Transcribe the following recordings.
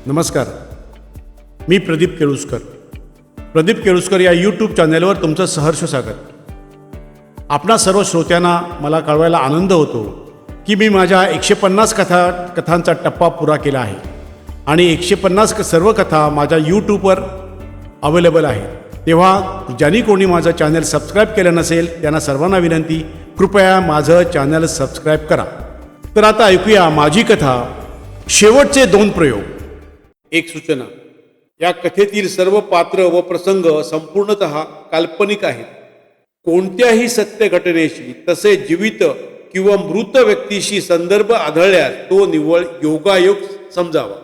नमस्कार. मी प्रदीप केळुसकर. प्रदीप केळुसकर या यूट्यूब चॅनलवर तुमचं सहर्ष स्वागत. आपणा सर्व श्रोत्यांना मला कळवायला आनंद होतो की मी माझ्या 150 कथांचा टप्पा पुरा केला आहे आणि 150 सर्व कथा माझ्या यूट्यूबवर अवेलेबल आहेत. तेव्हा ज्यांनी कोणी माझं चॅनल सबस्क्राईब केलं नसेल त्यांना सर्वांना विनंती, कृपया माझं चॅनल सबस्क्राईब करा. तर आता ऐकूया माझी कथा, शेवटचे 2 प्रयोग. एक सूचना: या कथेतील सर्व पात्र व प्रसंग संपूर्णतः काल्पनिक आहेत. कोणत्याही सत्य घटनेशी तसेच जीवित किंवा मृत व्यक्तीशी संदर्भ आढळल्यास तो निव्वळ योगायोग समजावा.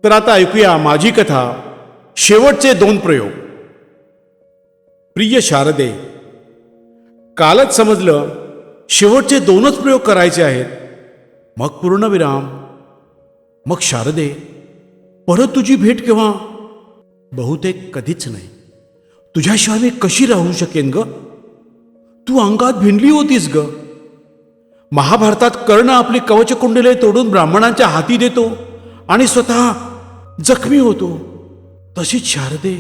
तर आता ऐकूया माझी कथा, शेवटचे 2 प्रयोग. प्रिय शारदे, कालच समजलं शेवटचे 2च प्रयोग करायचे आहेत. मग पूर्णविराम. मग शारदे, परत तुझी भेट केव्हा? बहुतेक कधीच नाही. तुझ्याशिवाय मी कशी राहू शकेन ग? तू अंगात भिनली होतीस ग. महाभारतात कर्ण आपली कवचकुंडले तोडून ब्राह्मणांच्या हाती देतो आणि स्वतः जखमी होतो. तशीच शारदे,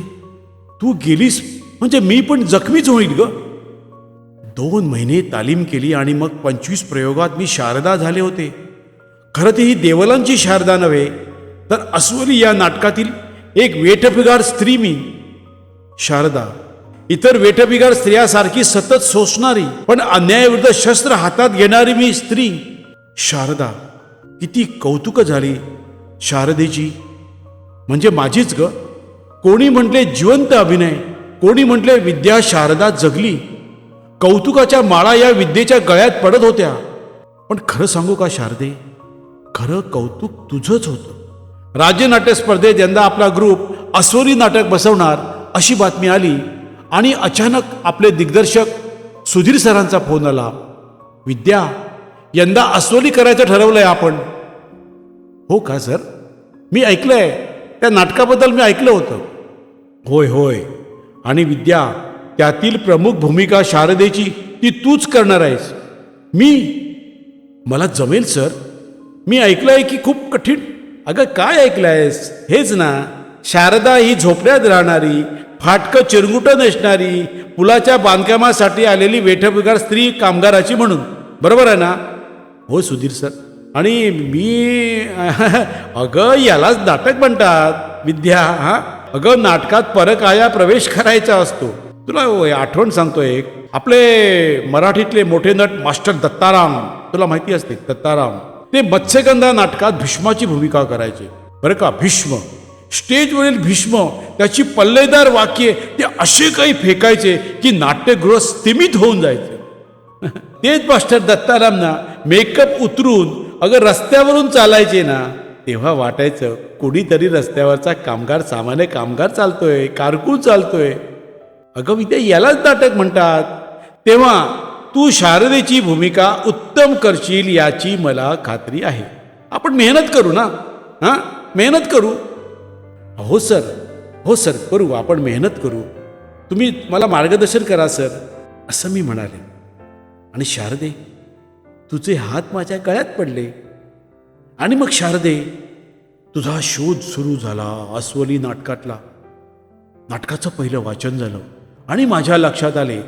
तू गेलीस म्हणजे मी पण जखमीच होईल ग. 2 महिने तालीम केली आणि मग 25 प्रयोगात मी शारदा झाले होते. खरं तर ही देवलांची शारदा नव्हे, तर अस्वली या नाटकातील एक वेठबिगार स्त्री मी. शारदा, इतर वेठबिगार स्त्रियासारखी सतत सोसणारी पण अन्यायाविरुद्ध शस्त्र हातात घेणारी मी स्त्री. शारदा, किती कौतुक झाली शारदेची, म्हणजे माझीच ग. कोणी म्हटले जिवंत अभिनय, कोणी म्हटले विद्या शारदा जगली. कौतुकाच्या माळा या विद्येच्या गळ्यात पडत होत्या. पण खरं सांगू का शारदे, खरं कौतुक तुझंच होतं. राज्य नाट्य स्पर्धेत यंदा आपला ग्रुप अस्वली नाटक बसवणार अशी बातमी आली आणि अचानक आपले दिग्दर्शक सुधीर सरांचा फोन आला. विद्या, यंदा अस्वली करायचं ठरवलंय आपण. हो का सर? मी ऐकलंय, त्या नाटकाबद्दल मी ऐकलं होतं. होय होय. आणि विद्या, त्यातील प्रमुख भूमिका शारदेची ती तूच करणार आहेस. मला जमेल सर. मी ऐकलंय की खूप कठीण. अगं काय ऐकलंयस? हेच ना, शारदा ही झोपड्यात राहणारी, फाटकं चिरंगुटं नेसणारी, पुलाच्या बांधकामासाठी आलेली वेठबिगार स्त्री कामगाराची म्हणून. बरोबर आहे ना? हो सुधीर सर. आणि मी अगं यालाच नाटक म्हणतात विद्या. अगं नाटकात परकाया प्रवेश करायचा असतो. तुला आठवण सांगतो एक. आपले मराठीतले मोठे नट मास्टर दत्ताराम, तुला माहिती असते दत्ताराम, ते मत्स्यगंधा नाटकात भीष्माची भूमिका करायचे. बरं का? भीष्म, स्टेजवरील भीष्म, त्याची पल्लेदार वाक्ये ते असे काही फेकायचे की नाट्यगृह स्तिमित होऊन जायचे. तेच मास्टर दत्ताराम ना मेकअप उतरून अगं रस्त्यावरून चालायचे ना, तेव्हा वाटायचं कुणीतरी रस्त्यावरचा कामगार, सामान्य कामगार चालतोय, कारकून चालतोय. अगं विद्या, यालाच नाटक म्हणतात. तेव्हा तू शारदेची भूमिका उत्तम करशील याची मला खात्री आहे. आपण मेहनत करू ना. मेहनत करू. हो सर, हो सर, करू. आपण मेहनत करू. तुम्ही मला मार्गदर्शन करा सर, असं मी म्हणाले. आणि शारदे, तुझे हात माझ्या गळ्यात पडले. आणि मग शारदे, तुझा शोध सुरू झाला अस्वली नाटकातला. नाटकाचं पहिलं वाचन झालं आणि माझ्या लक्षात आले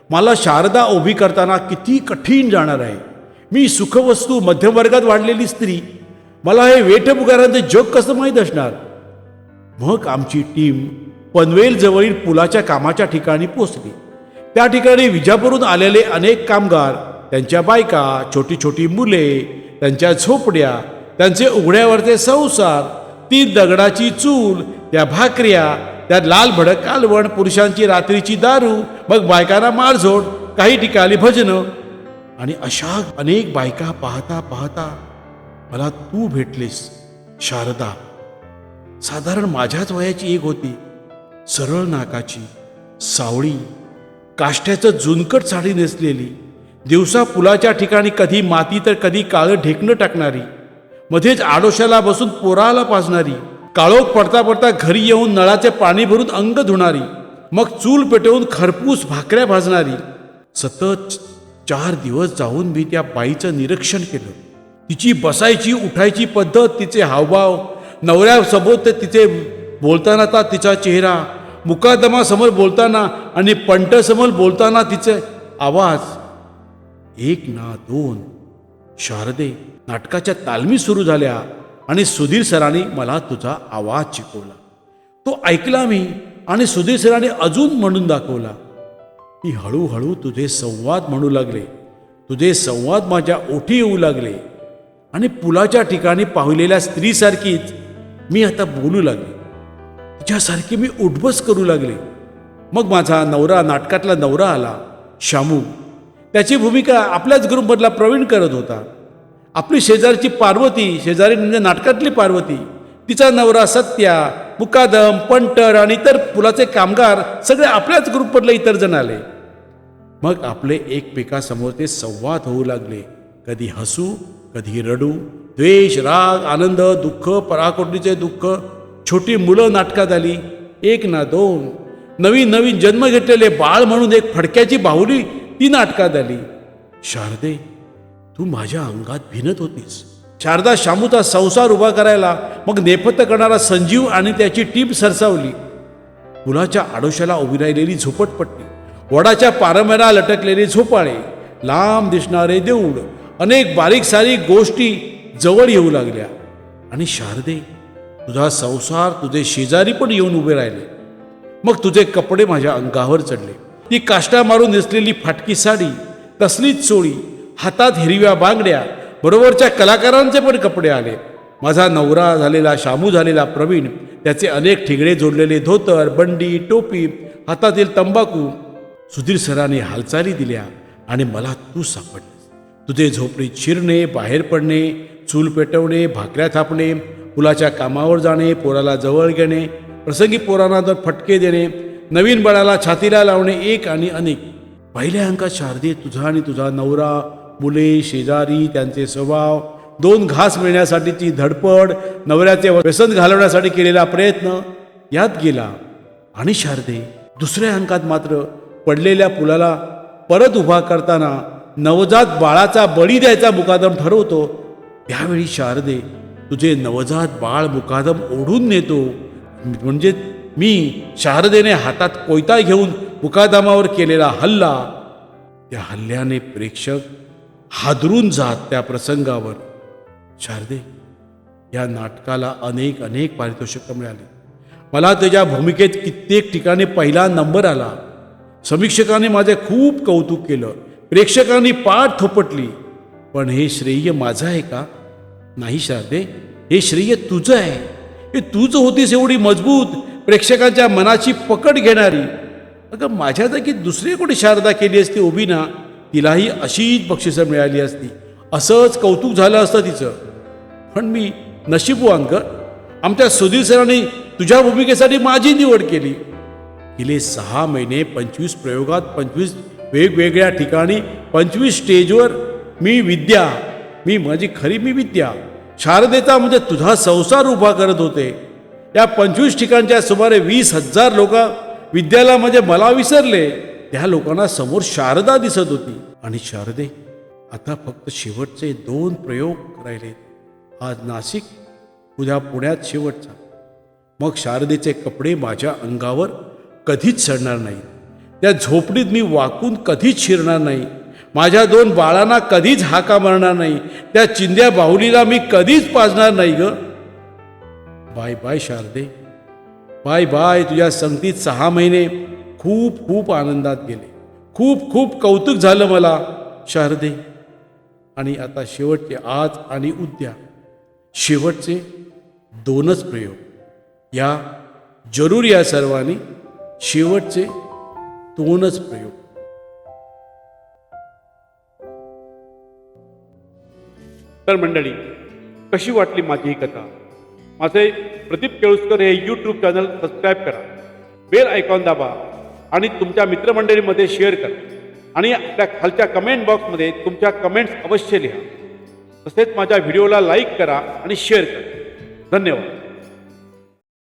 मला शारदा उभी करताना किती कठीण जाणार आहे. मी सुखवस्तू, मध्यमवर्गात वाढलेली स्त्री, मला हे वेठबिगारांचे जग कसं माहीत असणार. मग आमची टीम पनवेल जवळील पुलाच्या कामाच्या ठिकाणी पोचली. त्या ठिकाणी विजापूरहून आलेले अनेक कामगार, त्यांच्या बायका, छोटी छोटी मुले, त्यांच्या झोपड्या, त्यांचे उघड्यावरचे संसार, ती दगडाची चूल, त्या भाकऱ्या, त्यात लाल भडक कालवण, पुरुषांची रात्रीची दारू, मग बायकांना मारझोड, काही ठिकाणी भजनं. आणि अशा अनेक बायका पाहता पाहता मला तू भेटलीस शारदा. साधारण माझ्याच वयाची एक होती. सरळ नाकाची, सावळी, काष्ट्याचं झुनकट साडी नेसलेली, दिवसा पुलाच्या ठिकाणी कधी माती तर कधी काळं ढेकणं टाकणारी, मध्येच आडोशाला बसून पोराला पाजणारी, काळोख पडता पडता घरी येऊन नळाचे पाणी भरून अंग धुणारी, मग चूल पेटवून खरपूस भाकऱ्या भाजणारी. सतत 4 दिवस जाऊन मी त्या बाईचं निरीक्षण केलं. तिची बसायची उठायची पद्धत, तिचे हावभाव, नवऱ्यासोबत तिचे बोलताना तिचा चेहरा, मुकादमासमोर बोलताना आणि पंटसमोर बोलताना तिचे आवाज. एक ना दोन. शारदे, नाटकाच्या तालमी सुरू झाल्या आणि सुधीर सरांनी मला तुझा आवाज शिकवला. तो ऐकला मी आणि सुधीर सरांनी अजून म्हणून दाखवला. मी हळूहळू तुझे संवाद म्हणू लागले. तुझे संवाद माझ्या ओठी येऊ लागले आणि पुलाच्या ठिकाणी पाहिलेल्या स्त्रीसारखीच मी आता बोलू लागले. तिच्यासारखी मी उठबस करू लागले. मग माझा नवरा, नाटकातला नवरा आला, शामू. त्याची भूमिका आपल्याच ग्रुपमधला प्रवीण करत होता. आपली शेजारची पार्वती, शेजारी म्हणजे नाटकातली पार्वती, तिचा नवरा सत्या, मुकादम, पंटर आणि इतर पुलाचे कामगार सगळे आपल्याच ग्रुपमधले इतर जण आले. मग आपले एकमेकासमोर ते संवाद होऊ लागले. कधी हसू, कधी रडू, द्वेष, राग, आनंद, दुःख, पराकोटीचे दुःख. छोटी मुलं नाटकात आली, एक ना दोन. नवीन नवीन जन्म घेतलेले बाळ म्हणून एक फडक्याची बाहुली ती नाटकात आली. शारदे, तू माझ्या अंगात भिनत होतीस. शारदा शामूचा संसार उभा करायला मग नेपथ्य करणारा संजीव आणि त्याची टीम सरसावली. पुलाच्या आडोशाला उभी राहिलेली झोपटपट्टी, वडाच्या पारंब्याला लटकलेले झोपाळे, लांब दिसणारे देऊळ, अनेक बारीक सारीक गोष्टी जवळ येऊ लागल्या. आणि शारदे, तुझा संसार, तुझे शेजारी पण येऊन उभे राहिले. मग तुझे कपडे माझ्या अंगावर चढले. ती काष्टा मारून नेसलेली फाटकी साडी, तसलीच चोळी, हातात हिरव्या बांगड्या, बरोबरच्या कलाकारांचे पण कपडे आले. माझा नवरा झालेला शामू झालेला प्रवीण, त्याचे अनेक ठिगळे जोडलेले धोतर, बंडी, टोपी, हातातील तंबाखू. सुधीर सरांनी हालचाली दिल्या आणि मला तू सापडलीस. तुझे झोपडीत शिरणे, बाहेर पडणे, चूल पेटवणे, भाकऱ्या थापणे, मुलाच्या कामावर जाणे, पोराला जवळ घेणे, प्रसंगी पोरांना फटके देणे, नवीन बाळाला छातीला लावणे, एक आणि अनेक. पहिल्या अंकात शारदे, तुझा आणि तुझा नवरा, मुले, शेजारी, त्यांचे स्वभाव, दोन घास मिळण्यासाठीची धडपड, नवऱ्याचे व्यसन घालवण्यासाठी केलेला प्रयत्न यात गेला. आणि शारदे, दुसऱ्या अंकात मात्र पडलेल्या पुलाला परत उभा करताना नवजात बाळाचा बळी द्यायचा मुकादम ठरवतो. त्यावेळी शारदे, तुझे नवजात बाळ मुकादम ओढून नेतो. म्हणजे मी शारदेने हातात कोयता घेऊन मुकादमावर केलेला हल्ला, त्या हल्ल्याने प्रेक्षक हादरून जात त्या प्रसंगावर. शारदे, या नाटकाला अनेक अनेक पारितोषिकं मिळाली. मला त्याच्या भूमिकेत कित्येक ठिकाणी पहिला नंबर आला. समीक्षकांनी माझे खूप कौतुक केलं, प्रेक्षकांनी पाठ थोपटली. पण हे श्रेय माझं आहे का? नाही शारदे, हे श्रेय तुझं आहे. हे तूच होतीस एवढी मजबूत, प्रेक्षकांच्या मनाची पकड घेणारी. अगं, माझ्या जागी दुसरी कोणी शारदा केली असती उभी ना, तिलाही अशीच बक्षिसं मिळाली असती, असंच कौतुक झालं असतं तिचं. पण मी नशीबवान ग, आमच्या सुधीर सरांनी तुझ्या भूमिकेसाठी माझी निवड केली. गेले 6 महिने 25 प्रयोगात, 25 वेगवेगळ्या ठिकाणी, 25 स्टेजवर मी माझी खरी विद्या शारदेचा म्हणजे तुझा संसार उभा करत होते. या 25 ठिकाणच्या सुमारे 20,000 लोक विद्याला म्हणजे मला विसरले. त्या लोकांना समोर शारदा दिसत होती. आणि शारदे, आता फक्त शेवटचे 2 प्रयोग राहिले. आज नाशिक, उद्या पुण्यात शेवटचा. मग शारदेचे कपडे माझ्या अंगावर कधीच चढणार नाहीत. त्या झोपडीत मी वाकून कधीच शिरणार नाही. माझ्या 2 बाळांना कधीच हाका मारणार नाही. त्या चिंध्या बाहुलीला मी कधीच पाजणार नाही ग. बाय बाय शारदे, बाय बाय. तुझ्या संगतीत 6 महिने खूप खूप आनंदात गेले. खूप खूप कौतुक झालं मला शारदे. आणि आता शेवटचे आज आणि उद्या, शेवटचे 2च प्रयोग. या जरूर या सर्वांनी शेवटचे 2च प्रयोग. तर मंडळी, कशी वाटली माझी ही कथा? माझे प्रदीप केळुसकर हे यूट्यूब चॅनल सबस्क्राईब करा, बेल आयकॉन दाबा आणि तुमच्या मित्रमंडळीमध्ये शेअर करा. आणि त्या खालच्या कमेंट बॉक्समध्ये तुमच्या कमेंट्स अवश्य लिहा. तसेच माझ्या व्हिडिओला लाईक करा आणि शेअर करा. धन्यवाद.